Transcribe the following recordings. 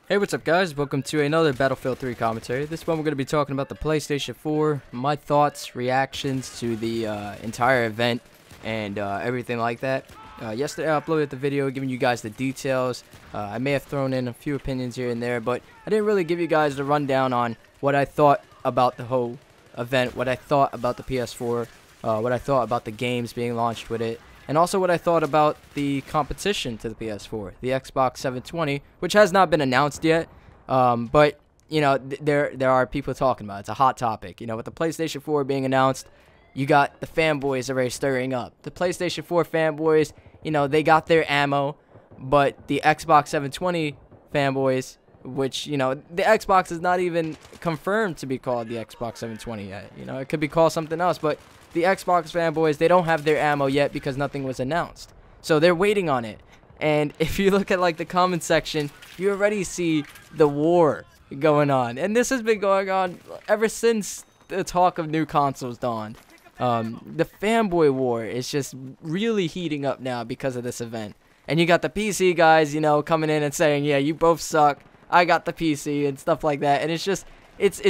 Hey, what's up guys? Welcome to another Battlefield 3 commentary. This one we're going to be talking about the PlayStation 4, my thoughts, reactions to the entire event, and everything like that. Yesterday I uploaded the video giving you guys the details. I may have thrown in a few opinions here and there, but I didn't really give you guys the rundown on what I thought about the whole event, what I thought about the PS4, what I thought about the games being launched with it, and also what I thought about the competition to the PS4, the Xbox 720, which has not been announced yet, but, you know, there are people talking about it. It's a hot topic. You know, with the PlayStation 4 being announced, you got the fanboys already stirring up. The PlayStation 4 fanboys, you know, they got their ammo, but the Xbox 720 fanboys, which, you know, the Xbox is not even confirmed to be called the Xbox 720 yet. You know, it could be called something else, but the Xbox fanboys, they don't have their ammo yet because nothing was announced. So they're waiting on it. And if you look at like the comment section, you already see the war going on. And this has been going on ever since the talk of new consoles dawned. The fanboy war is just really heating up now because of this event. And you got the PC guys, you know, coming in and saying, yeah, you both suck. I got the PC and stuff like that. And it's just, it's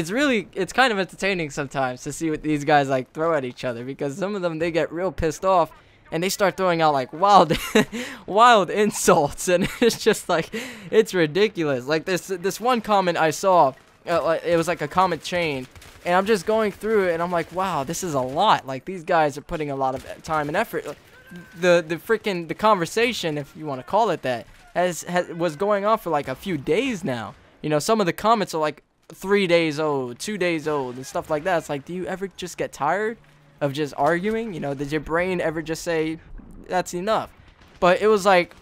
kind of entertaining sometimes to see what these guys like throw at each other, because some of them, they get real pissed off and they start throwing out like wild insults, and it's just like, it's ridiculous. Like this one comment I saw, it was like a comment chain, and I'm just going through it and I'm like, wow, this is a lot. Like, these guys are putting a lot of time and effort. The conversation, if you want to call it that, was going on for like a few days now. You know, some of the comments are like 3 days old, 2 days old, and stuff like that. It's like, do you ever just get tired of just arguing? You know, does your brain ever just say, that's enough? But it was like,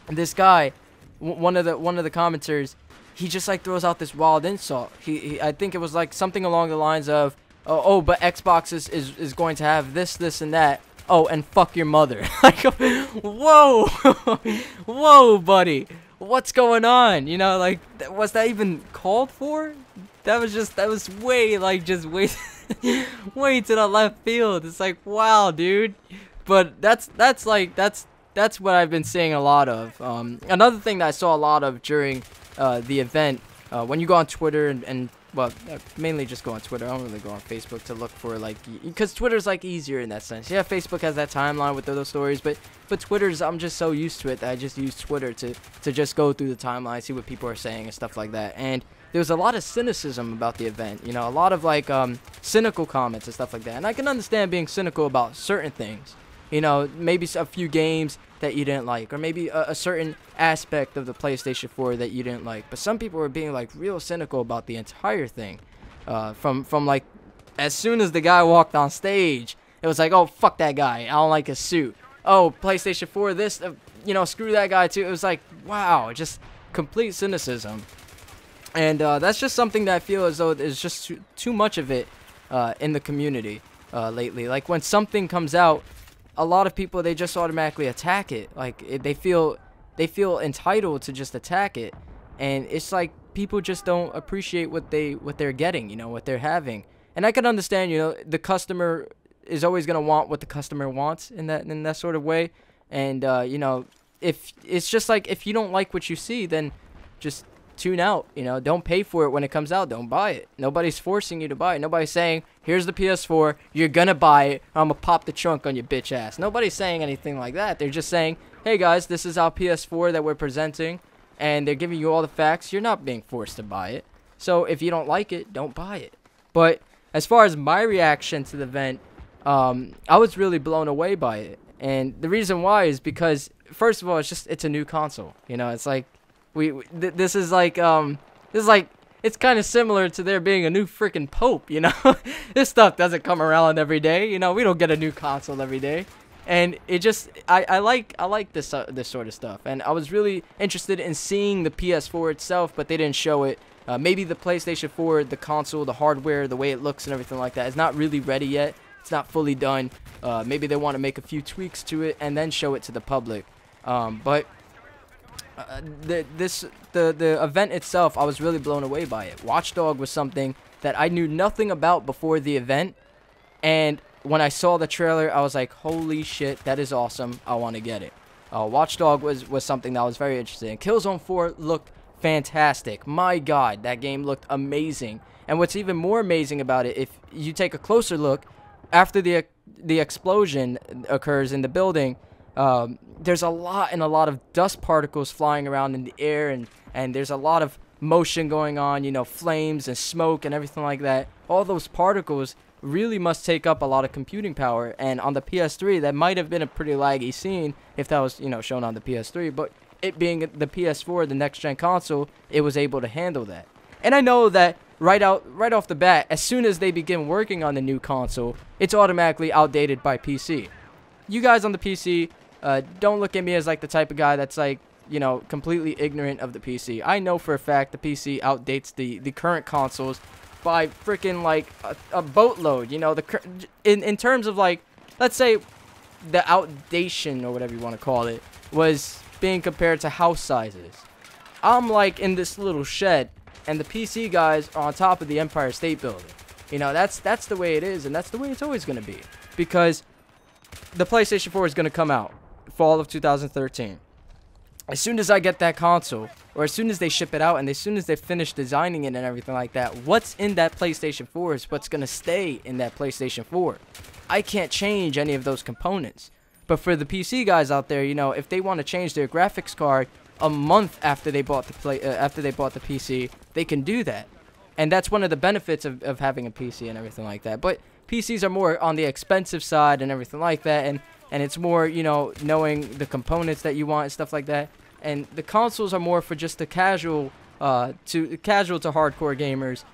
this guy, one of the commenters, he just like throws out this wild insult. I think it was like something along the lines of, oh, but Xbox is going to have this, and that. Oh, and fuck your mother. Like, whoa, whoa, buddy. What's going on? You know, like, was that even called for? That was way, like, just way way to the left field. It's like, wow, dude. But that's what I've been seeing a lot of. Another thing that I saw a lot of during the event, when you go on Twitter and well, mainly just go on Twitter. I don't really go on Facebook to look for, like, because Twitter's like easier in that sense. Yeah, Facebook has that timeline with those stories, but Twitter's, I'm just so used to it that I just use Twitter to just go through the timeline, see what people are saying and stuff like that. And there was a lot of cynicism about the event, you know, a lot of like cynical comments and stuff like that. And I can understand being cynical about certain things, you know, maybe a few games that you didn't like, or maybe a certain aspect of the PlayStation 4 that you didn't like. But some people were being like real cynical about the entire thing. From like, as soon as the guy walked on stage, it was like, oh, fuck that guy, I don't like his suit. Oh, PlayStation 4 this, you know, screw that guy too. It was like, wow, just complete cynicism. And that's just something that I feel as though there's just too much of it in the community lately. Like, when something comes out, a lot of people, they just automatically attack it. Like, they feel entitled to just attack it, and it's like people just don't appreciate what they're getting, you know, what they're having. And I can understand, you know, the customer is always gonna want what the customer wants in that sort of way. And you know, if it's just like, if you don't like what you see, then just tune out. You know, don't pay for it when it comes out. Don't buy it. Nobody's forcing you to buy it. Nobody's saying, here's the PS4, you're gonna buy it, or I'm gonna pop the trunk on your bitch ass. Nobody's saying anything like that. They're just saying, hey guys, this is our PS4 that we're presenting, and they're giving you all the facts. You're not being forced to buy it. So if you don't like it, don't buy it. But as far as my reaction to the event, I was really blown away by it. And the reason why is because, first of all, it's a new console. You know, it's like, this is like, it's kind of similar to there being a new freaking pope, you know. This stuff doesn't come around every day, you know. We don't get a new console every day. And it just, I like this sort of stuff. And I was really interested in seeing the PS4 itself, but they didn't show it. Maybe the PlayStation 4, the console, the hardware, the way it looks and everything like that is not really ready yet. It's not fully done. Maybe they want to make a few tweaks to it and then show it to the public. But the event itself, I was really blown away by it. Watchdog was something that I knew nothing about before the event, and when I saw the trailer, I was like, holy shit, that is awesome. I want to get it. Watchdog was something that I was very interested in. Killzone 4 looked fantastic. My God, that game looked amazing. And what's even more amazing about it, if you take a closer look, after the explosion occurs in the building, there's a lot of dust particles flying around in the air, and there's a lot of motion going on, you know, flames and smoke and everything like that. All those particles really must take up a lot of computing power, and on the PS3 that might have been a pretty laggy scene if that was, you know, shown on the PS3, but it being the PS4, the next gen console, it was able to handle that. And I know that right off the bat, as soon as they begin working on the new console, it's automatically outdated by PC. You guys on the PC, don't look at me as like the type of guy that's like, you know, completely ignorant of the PC. I know for a fact the PC outdates the current consoles by freaking like a boatload. You know, in terms of like, let's say the outdation or whatever you want to call it was being compared to house sizes. I'm like in this little shed, and the PC guys are on top of the Empire State Building. You know, that's the way it is, and that's the way it's always going to be, because the PlayStation 4 is going to come out fall of 2013. As soon as I get that console, or as soon as they ship it out, and as soon as they finish designing it and everything like that, what's in that PlayStation 4 is what's going to stay in that PlayStation 4. I can't change any of those components. But for the PC guys out there, you know, if they want to change their graphics card a month after they bought the PC, they can do that. And that's one of the benefits of having a PC and everything like that. But PCs are more on the expensive side and everything like that, and it's more, you know, knowing the components that you want and stuff like that. And the consoles are more for just the casual to hardcore gamers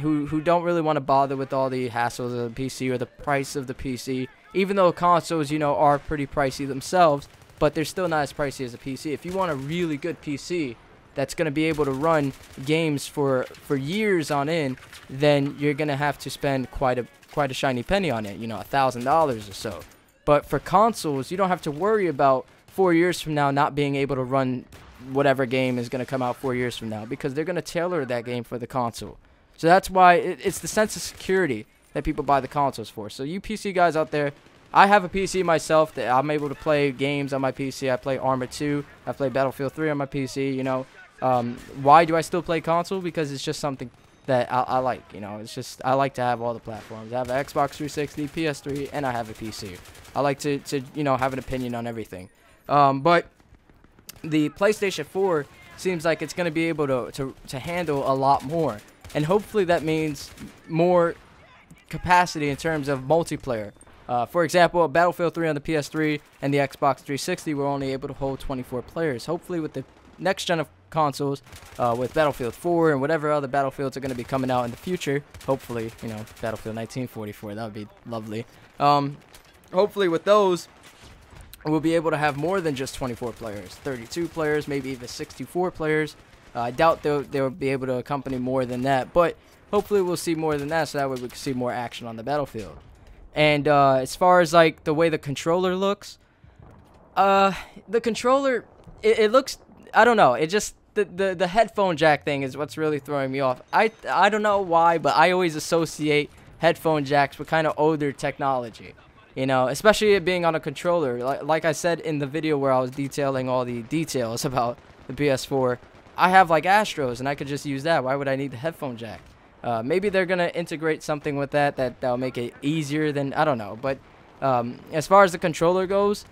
who don't really want to bother with all the hassles of the PC or the price of the PC. Even though consoles, you know, are pretty pricey themselves, but they're still not as pricey as a PC. If you want a really good PC that's going to be able to run games for years on end, then you're going to have to spend quite a shiny penny on it, you know, $1,000 or so. But for consoles, you don't have to worry about 4 years from now not being able to run whatever game is going to come out 4 years from now, because they're going to tailor that game for the console. So that's why it's the sense of security that people buy the consoles for. So you PC guys out there, I have a PC myself that I'm able to play games on my PC. I play Arma 2, I play Battlefield 3 on my PC, you know. Why do I still play console? Because it's just something that I like, you know. It's just, I like to have all the platforms. I have an Xbox 360, PS3, and I have a PC. I like to you know, have an opinion on everything. But the PlayStation 4 seems like it's going to be able to handle a lot more. And hopefully that means more capacity in terms of multiplayer. For example, Battlefield 3 on the PS3 and the Xbox 360 were only able to hold 24 players. Hopefully with the next gen of consoles, with Battlefield 4 and whatever other Battlefields are going to be coming out in the future, hopefully, you know, Battlefield 1944, that would be lovely. Hopefully with those, we'll be able to have more than just 24 players, 32 players, maybe even 64 players. I doubt they'll be able to accompany more than that, but hopefully we'll see more than that, so that way we can see more action on the battlefield. And as far as like the way the controller looks, the controller, it looks, I don't know, it just, the headphone jack thing is what's really throwing me off. I don't know why, but I always associate headphone jacks with kind of older technology, you know, especially it being on a controller. Like I said in the video where I was detailing all the details about the PS4, I have like Astros and I could just use that. Why would I need the headphone jack? Maybe they're going to integrate something with that'll make it easier than, I don't know. But as far as the controller goes,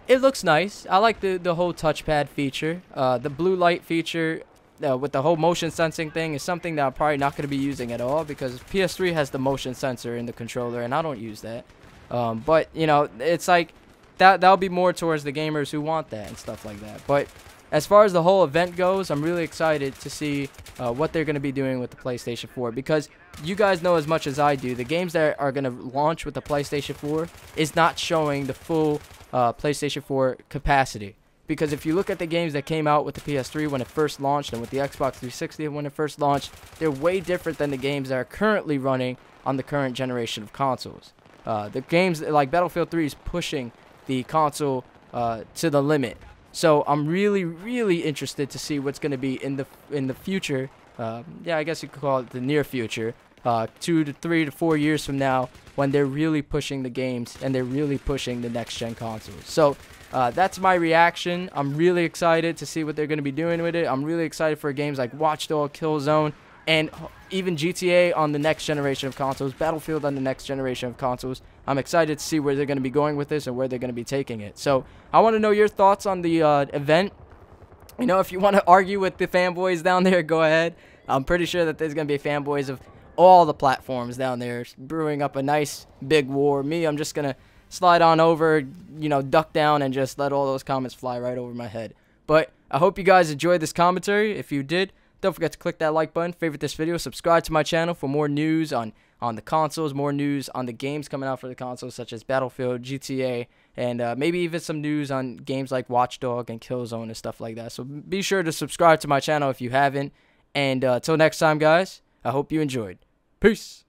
it looks nice. I like the whole touchpad feature. The blue light feature with the whole motion sensing thing is something that I'm probably not going to be using at all, because PS3 has the motion sensor in the controller and I don't use that. But, you know, it's like that'll be more towards the gamers who want that and stuff like that. But as far as the whole event goes, I'm really excited to see what they're going to be doing with the PlayStation 4, because you guys know as much as I do, the games that are going to launch with the PlayStation 4 is not showing the full PlayStation 4 capacity. Because if you look at the games that came out with the PS3 when it first launched and with the Xbox 360 when it first launched, they're way different than the games that are currently running on the current generation of consoles. The games like Battlefield 3 is pushing the console to the limit. So I'm really, really interested to see what's going to be in the future. Yeah, I guess you could call it the near future 2 to 3 to 4 years from now, when they're really pushing the games and they're really pushing the next gen consoles. So that's my reaction. I'm really excited to see what they're going to be doing with it. I'm really excited for games like Watch Dogs, Killzone, and even GTA on the next generation of consoles, Battlefield on the next generation of consoles. I'm excited to see where they're going to be going with this and where they're going to be taking it. So I want to know your thoughts on the event. You know, if you want to argue with the fanboys down there, go ahead. I'm pretty sure that there's going to be fanboys of all the platforms down there brewing up a nice big war. Me, I'm just going to slide on over, you know, duck down and just let all those comments fly right over my head. But I hope you guys enjoyed this commentary. If you did, don't forget to click that like button, favorite this video, subscribe to my channel for more news on the consoles, more news on the games coming out for the consoles such as Battlefield, GTA, and maybe even some news on games like Watch Dogs and Killzone and stuff like that. So be sure to subscribe to my channel if you haven't. And until next time, guys, I hope you enjoyed. Peace.